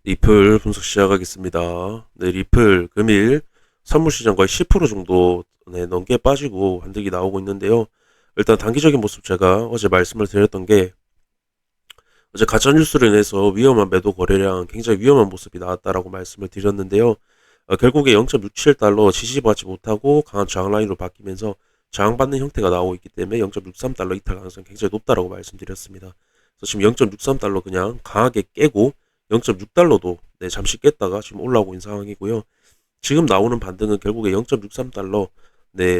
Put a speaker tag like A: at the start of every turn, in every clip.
A: 리플 분석 시작하겠습니다. 네, 리플 금일 선물 시장 거의 10% 정도 넘게 빠지고 반등이 나오고 있는데요. 일단 단기적인 모습 제가 어제 말씀을 드렸던 게 어제 가짜뉴스로 인해서 위험한 매도 거래량 굉장히 위험한 모습이 나왔다라고 말씀을 드렸는데요. 결국에 0.67달러 지지받지 못하고 강한 저항 라인으로 바뀌면서 저항받는 형태가 나오고 있기 때문에 0.63달러 이탈 가능성이 굉장히 높다라고 말씀드렸습니다. 그래서 지금 0.63달러 그냥 강하게 깨고 0.6달러도 잠시 깼다가 지금 올라오고 있는 상황이고요. 지금 나오는 반등은 결국에 0.63달러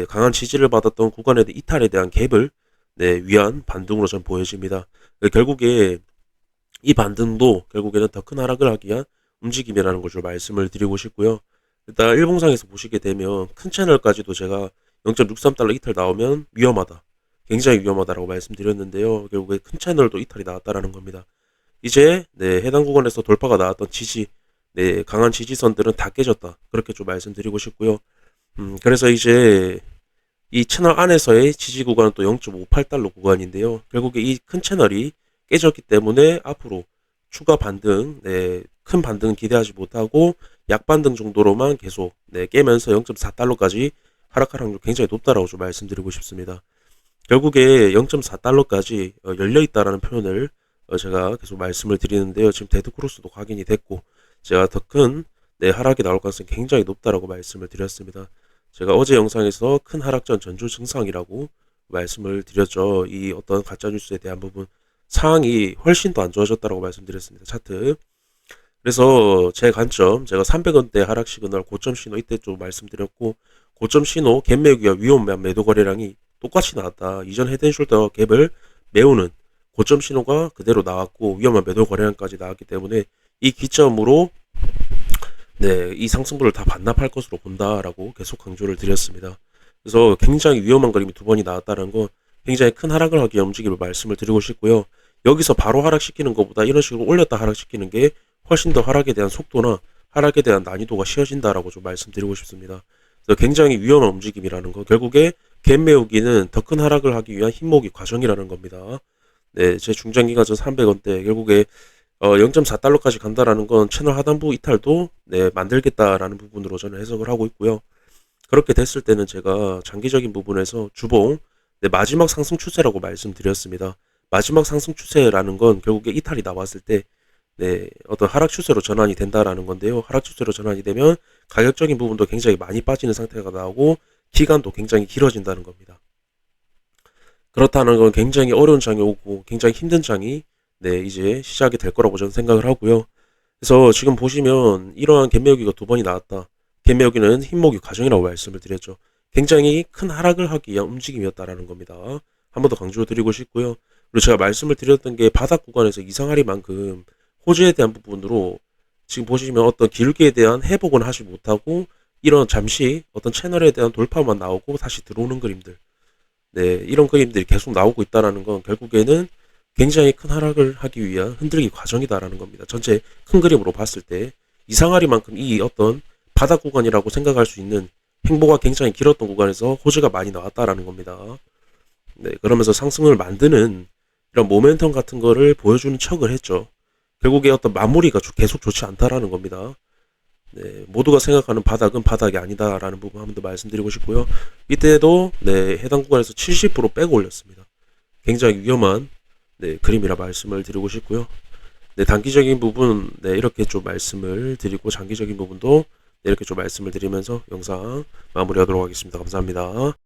A: 강한 지지를 받았던 구간에 대한 이탈에 대한 갭을 위한 반등으로 전 보여집니다. 결국에 이 반등도 결국에는 더 큰 하락을 하기 위한 움직임이라는 걸 좀 말씀을 드리고 싶고요. 일단 일봉상에서 보시게 되면 큰 채널까지도 제가 0.63달러 이탈 나오면 위험하다. 굉장히 위험하다라고 말씀드렸는데요. 결국에 큰 채널도 이탈이 나왔다라는 겁니다. 이제 해당 구간에서 돌파가 나왔던 지지, 강한 지지선들은 다 깨졌다. 그렇게 좀 말씀드리고 싶고요. 그래서 이제 이 채널 안에서의 지지 구간은 또 0.58달러 구간인데요. 결국에 이 큰 채널이 깨졌기 때문에 앞으로 추가 반등, 큰 반등은 기대하지 못하고 약반등 정도로만 계속 깨면서 0.4달러까지 하락할 확률이 굉장히 높다라고 좀 말씀드리고 싶습니다. 결국에 0.4달러까지 열려있다라는 표현을 제가 계속 말씀을 드리는데요. 지금 데드크로스도 확인이 됐고 제가 더 큰 하락이 나올 가능성이 굉장히 높다라고 말씀을 드렸습니다. 제가 어제 영상에서 큰 하락 전 전조 증상이라고 말씀을 드렸죠. 이 어떤 가짜뉴스에 대한 부분 상황이 훨씬 더 안 좋아졌다라고 말씀드렸습니다. 차트. 그래서 제 관점, 제가 300원대 하락 시그널 고점 신호 이때 좀 말씀드렸고 고점 신호 갭 매기와 위험한 매도 거래량이 똑같이 나왔다. 이전 헤드앤숄더 갭을 메우는 고점 신호가 그대로 나왔고 위험한 매도 거래량까지 나왔기 때문에 이 기점으로 이 상승분을 다 반납할 것으로 본다라고 계속 강조를 드렸습니다. 그래서 굉장히 위험한 그림이 두 번이 나왔다는 건 굉장히 큰 하락을 하기 위한 움직임을 말씀을 드리고 싶고요. 여기서 바로 하락시키는 것보다 이런 식으로 올렸다 하락시키는 게 훨씬 더 하락에 대한 속도나 하락에 대한 난이도가 쉬워진다라고 좀 말씀드리고 싶습니다. 그래서 굉장히 위험한 움직임이라는 거, 결국에 갭 메우기는 더 큰 하락을 하기 위한 힘모기 과정이라는 겁니다. 제 중장기가전 300원대 결국에 0.4달러까지 간다라는 건 채널 하단부 이탈도 만들겠다라는 부분으로 저는 해석을 하고 있고요. 그렇게 됐을 때는 제가 장기적인 부분에서 주봉 마지막 상승 추세라고 말씀드렸습니다. 마지막 상승 추세라는 건 결국에 이탈이 나왔을 때 어떤 하락 추세로 전환이 된다라는 건데요. 하락 추세로 전환이 되면 가격적인 부분도 굉장히 많이 빠지는 상태가 나오고 기간도 굉장히 길어진다는 겁니다. 그렇다는 건 굉장히 어려운 장이 오고 굉장히 힘든 장이 이제 시작이 될 거라고 저는 생각을 하고요. 그래서 지금 보시면 이러한 갭매우기가 두 번이 나왔다. 갭매우기는 힘모기 과정이라고 말씀을 드렸죠. 굉장히 큰 하락을 하기 위한 움직임이었다라는 겁니다. 한 번 더 강조드리고 싶고요. 그리고 제가 말씀을 드렸던 게 바닥 구간에서 이상하리만큼 호재에 대한 부분으로 지금 보시면 어떤 기울기에 대한 회복은 하지 못하고 이런 잠시 어떤 채널에 대한 돌파만 나오고 다시 들어오는 그림들. 이런 그림들이 계속 나오고 있다는 건 결국에는 굉장히 큰 하락을 하기 위한 흔들기 과정이다라는 겁니다. 전체 큰 그림으로 봤을 때 이상하리만큼 이 어떤 바닥 구간이라고 생각할 수 있는 행보가 굉장히 길었던 구간에서 호재가 많이 나왔다라는 겁니다. 그러면서 상승을 만드는 이런 모멘텀 같은 거를 보여주는 척을 했죠. 결국에 어떤 마무리가 계속 좋지 않다라는 겁니다. 모두가 생각하는 바닥은 바닥이 아니다라는 부분 한 번 더 말씀드리고 싶고요. 이때도 해당 구간에서 70% 빼고 올렸습니다. 굉장히 위험한 그림이라 말씀을 드리고 싶고요. 단기적인 부분 이렇게 좀 말씀을 드리고 장기적인 부분도 이렇게 좀 말씀을 드리면서 영상 마무리하도록 하겠습니다. 감사합니다.